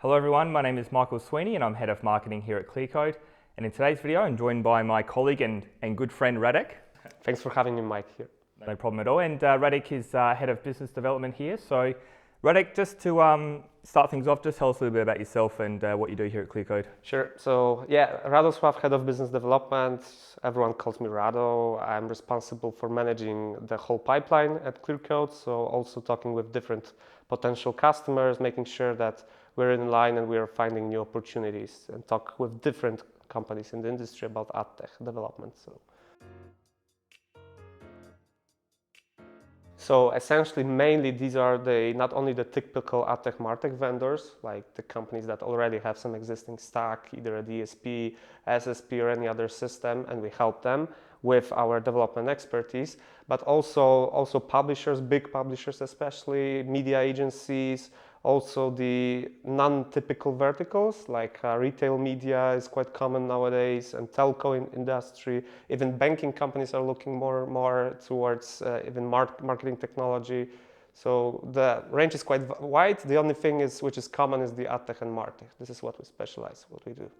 Hello everyone, my name is Michael Sweeney and I'm Head of Marketing here at ClearCode. And in today's video, I'm joined by my colleague and good friend Radek. Thanks for having me, Mike, here. No problem at all. And Radek is Head of Business Development here. So Radek, just to start things off, just tell us a little bit about yourself and what you do here at ClearCode. Sure. So yeah, Radosław, Head of Business Development. Everyone calls me Rado. I'm responsible for managing the whole pipeline at ClearCode. So also talking with different potential customers, making sure that we're in line and we're finding new opportunities and talk with different companies in the industry about ad tech development. So essentially, mainly these are not only the typical ad tech martech vendors, like the companies that already have some existing stack, either a DSP, SSP, or any other system, and we help them with our development expertise, but also publishers, big publishers especially, media agencies, also the non-typical verticals like retail media is quite common nowadays, and telco industry. Even banking companies are looking more towards even marketing technology. So the range is quite wide. The only thing which is common is the ad tech and martech. This is what we specialize, what we do.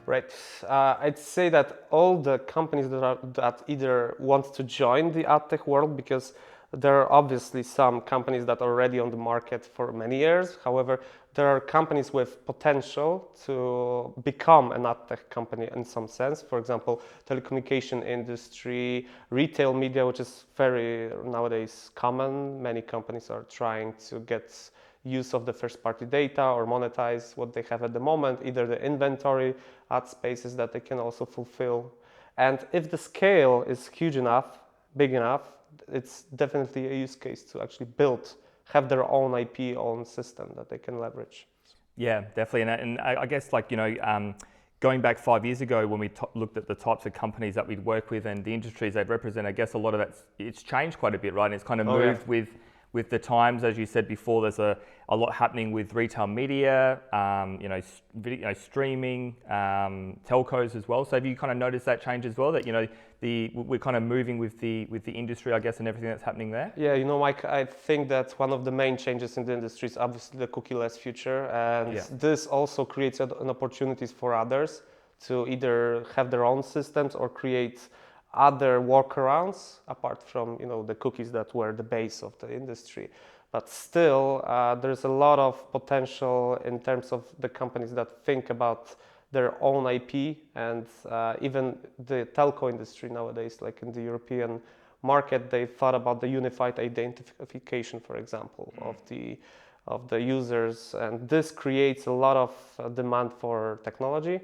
Right. I'd say that all the companies that either want to join the ad tech world, because there are obviously some companies that are already on the market for many years. However, there are companies with potential to become an ad tech company in some sense. For example, telecommunication industry, retail media, which is very nowadays common. Many companies are trying to get use of the first-party data or monetize what they have at the moment, either the inventory, ad spaces that they can also fulfill. And if the scale is huge enough, big enough, it's definitely a use case to actually have their own IP, own system that they can leverage. Yeah, definitely. And I guess going back 5 years ago when we looked at the types of companies that we'd work with and the industries they'd represent, I guess a lot of it's changed quite a bit, right? And it's kind of moved with the times. As you said before, there's a lot happening with retail media, video, streaming, telcos as well. So have you kind of noticed that change as well? That we're kind of moving with the industry, I guess, and everything that's happening there. Yeah, Mike, I think that one of the main changes in the industry is obviously the cookie-less future, and this also creates an opportunities for others to either have their own systems or create other workarounds apart from the cookies that were the base of the industry. But still, there's a lot of potential in terms of the companies that think about their own IP, and even the telco industry nowadays, like in the European market, they thought about the unified identification, for example, of the users, and this creates a lot of demand for technology,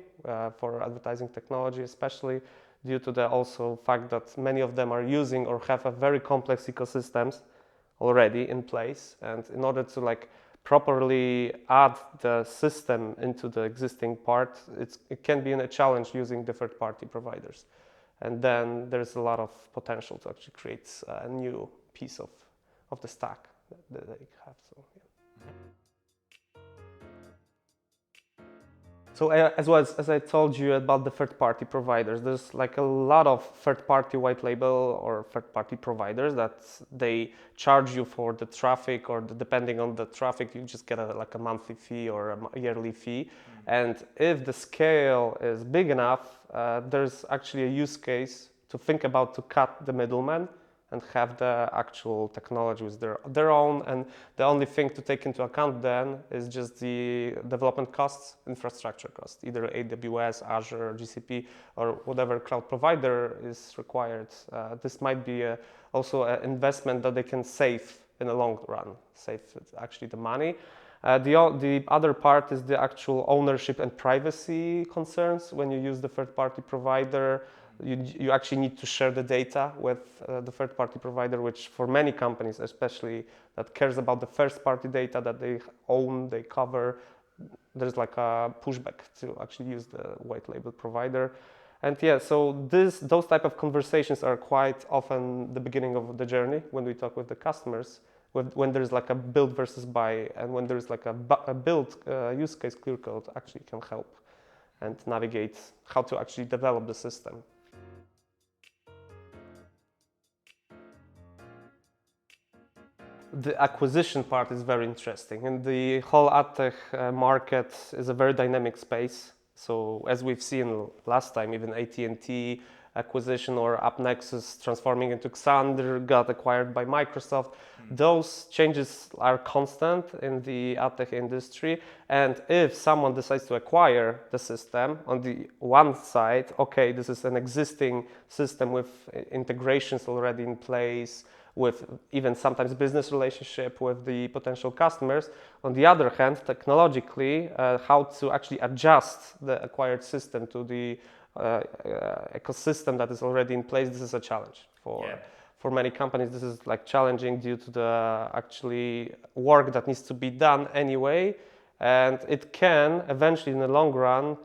for advertising technology, especially due to the also fact that many of them are using or have a very complex ecosystems already in place, and in order to properly add the system into the existing part, it can be a challenge using the third-party providers, and then there's a lot of potential to actually create a new piece of the stack that they have. So as I told you about the third-party providers, there's a lot of third-party white label or third-party providers that they charge you for the traffic, or depending on the traffic, you just get a monthly fee or a yearly fee. And if the scale is big enough, there's actually a use case to think about to cut the middleman and have the actual technology with their own, and the only thing to take into account then is just the development costs, infrastructure costs, either AWS, Azure, GCP, or whatever cloud provider is required. This might be also an investment that they can save in the long run, save actually the money. The other part is the actual ownership and privacy concerns. When you use the third-party provider, you actually need to share the data with the third-party provider, which for many companies, especially that cares about the first-party data that they own, they cover, there's a pushback to actually use the white label provider. And so those type of conversations are quite often the beginning of the journey when we talk with the customers, when there's a build versus buy, and when there's a build use case, ClearCode actually can help and navigate how to actually develop the system. the acquisition part is very interesting, and the whole AdTech market is a very dynamic space. So as we've seen last time, even AT&T acquisition or AppNexus transforming into Xandr got acquired by Microsoft. Those changes are constant in the AdTech industry, and if someone decides to acquire the system, on the one side, okay, this is an existing system with integrations already in place, with even sometimes business relationship with the potential customers. On the other hand, technologically, how to actually adjust the acquired system to the ecosystem that is already in place, this is a challenge for many companies. This is like challenging due to the actually work that needs to be done anyway, and it can eventually in the long run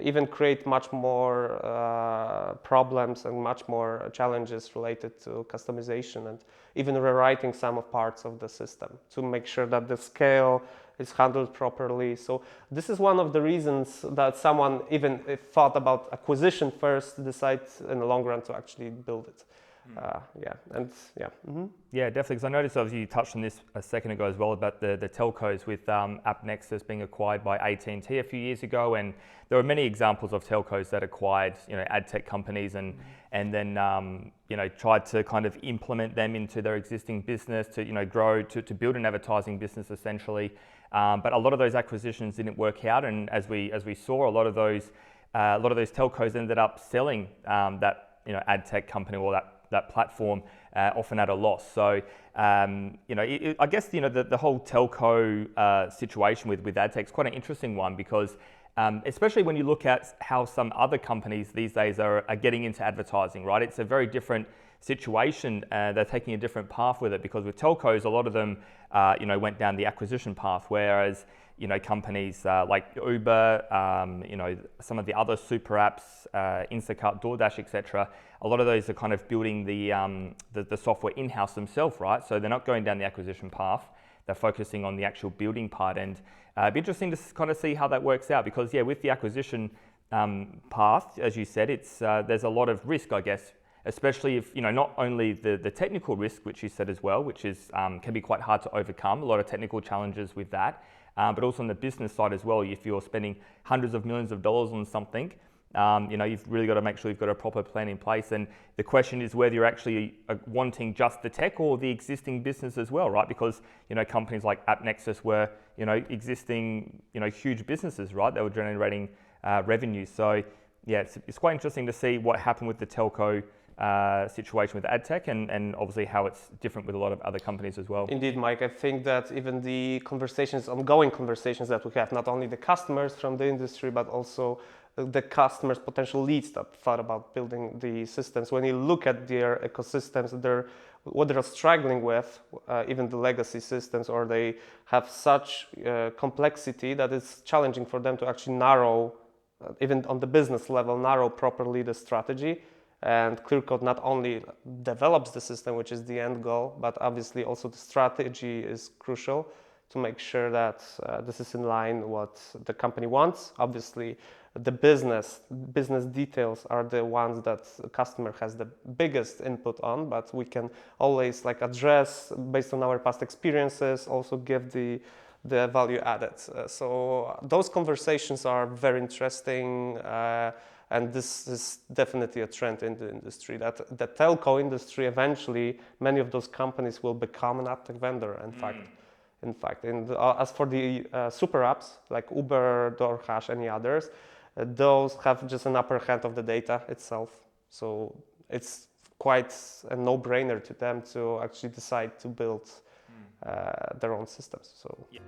even create much more problems and much more challenges related to customization and even rewriting some of parts of the system to make sure that the scale is handled properly. So this is one of the reasons that someone even thought about acquisition first, decide in the long run to actually build it. Yeah, definitely. Because I noticed, obviously, you touched on this a second ago as well about the telcos with AppNexus being acquired by AT&T a few years ago, and there were many examples of telcos that acquired, ad tech companies and then tried to kind of implement them into their existing business to grow to build an advertising business essentially. But a lot of those acquisitions didn't work out, and as we saw, a lot of those telcos ended up selling that ad tech company or that platform often at a loss. So I guess the whole telco situation with ad tech is quite an interesting one, because especially when you look at how some other companies these days are getting into advertising, right? It's a very different situation. They're taking a different path with it, because with telcos, a lot of them went down the acquisition path, whereas companies like Uber, some of the other super apps, Instacart, DoorDash, etc. A lot of those are kind of building the software in-house themselves, right? So they're not going down the acquisition path. They're focusing on the actual building part, and it'd be interesting to kind of see how that works out, because with the acquisition path, as you said, it's there's a lot of risk, I guess, especially if not only the technical risk, which you said as well, which is can be quite hard to overcome, a lot of technical challenges with that. But also on the business side as well, if you're spending hundreds of millions of dollars on something, you've really got to make sure you've got a proper plan in place. And the question is whether you're actually wanting just the tech or the existing business as well, right? Because companies like AppNexus were existing huge businesses, right? They were generating revenue. So yeah, it's quite interesting to see what happened with the telco situation with AdTech, and obviously how it's different with a lot of other companies as well. Indeed, Mike. I think that even the ongoing conversations that we have, not only the customers from the industry, but also the customers' potential leads that thought about building the systems. When you look at their ecosystems, what they're struggling with, even the legacy systems, or they have such complexity that it's challenging for them to actually narrow, even on the business level, narrow properly the strategy. And ClearCode not only develops the system, which is the end goal, but obviously also the strategy is crucial to make sure that this is in line what the company wants. Obviously, the business details are the ones that the customer has the biggest input on, but we can always address based on our past experiences, also give the value added. So those conversations are very interesting. And this is definitely a trend in the industry, that the telco industry, eventually, many of those companies will become an AdTech vendor, in fact. And as for the super apps, like Uber, DoorDash, any others, those have just an upper hand of the data itself. So it's quite a no-brainer to them to actually decide to build their own systems. So. Yeah.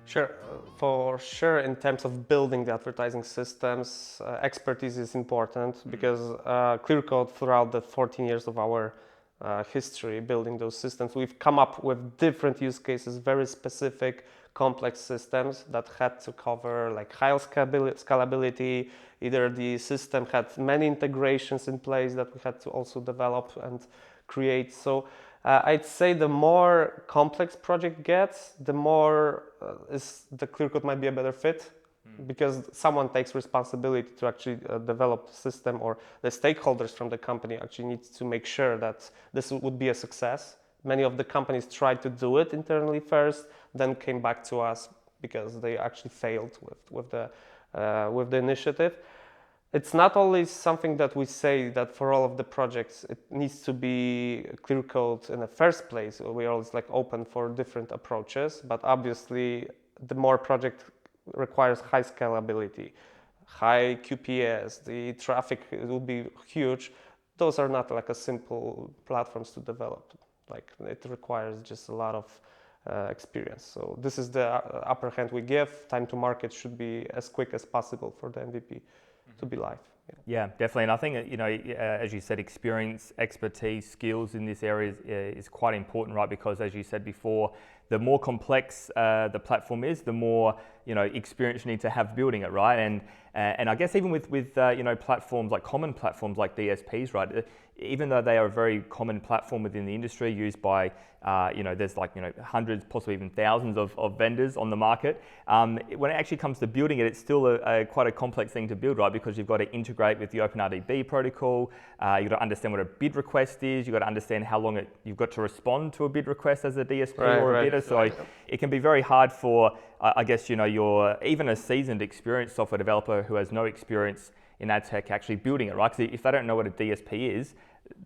Sure, for sure. In terms of building the advertising systems, expertise is important, because ClearCode, throughout the 14 years of our history building those systems, we've come up with different use cases, very specific, complex systems that had to cover high scalability. Either the system had many integrations in place that we had to also develop and create. So I'd say the more complex project gets, the more the ClearCode might be a better fit because someone takes responsibility to actually develop the system, or the stakeholders from the company actually needs to make sure that this would be a success. Many of the companies tried to do it internally first, then came back to us because they actually failed with the initiative. It's not always something that we say that for all of the projects it needs to be clear code in the first place. We're always like open for different approaches, but obviously the more project requires high scalability, high QPS, the traffic will be huge. Those are not like a simple platforms to develop. Like it requires just a lot of experience. So this is the upper hand we give. Time to market should be as quick as possible for the MVP to be live. Yeah, definitely. And I think, as you said, experience, expertise, skills in this area is quite important, right? Because as you said before, the more complex the platform is, the more experience you need to have building it, right? And I guess even with platforms like common platforms like DSPs, right? Even though they are a very common platform within the industry, used by there's hundreds, possibly even thousands of vendors on the market. When it actually comes to building it, it's still quite a complex thing to build, right? Because you've got to integrate with the OpenRDB protocol. You've got to understand what a bid request is. You've got to understand how long you've got to respond to a bid request as a DSP or a bidder. So it can be very hard for, I guess, your even a seasoned, experienced software developer who has no experience in ad tech actually building it, right? Because if they don't know what a DSP is,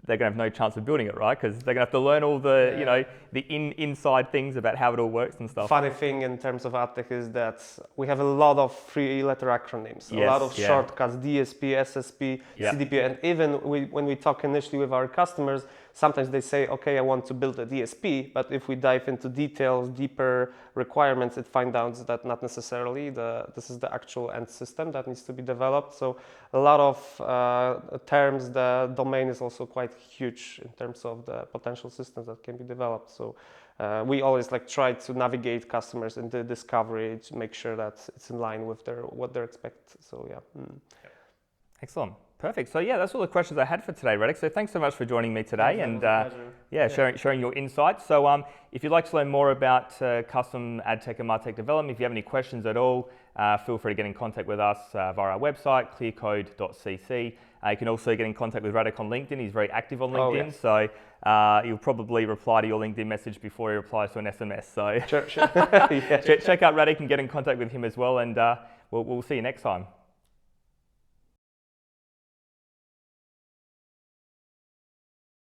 they're going to have no chance of building it, right? Because they're going to have to learn all the, the inside things about how it all works and stuff. Funny thing in terms of ad tech is that we have a lot of three-letter acronyms, a lot of shortcuts, DSP, SSP, CDP, and even when we talk initially with our customers, sometimes they say, okay, I want to build a DSP, but if we dive into details, deeper requirements, it finds out that not necessarily this is the actual end system that needs to be developed. So a lot of terms, the domain is also quite huge in terms of the potential systems that can be developed. So we always try to navigate customers in the discovery to make sure that it's in line with what they expect. So Excellent. Perfect. So that's all the questions I had for today, Radek. So thanks so much for joining me today and sharing your insights. So if you'd like to learn more about custom ad tech and MarTech development, if you have any questions at all, feel free to get in contact with us via our website, clearcode.cc. You can also get in contact with Radek on LinkedIn. He's very active on LinkedIn, so he'll probably reply to your LinkedIn message before he replies to an SMS. So sure. check out Radek and get in contact with him as well, and we'll see you next time.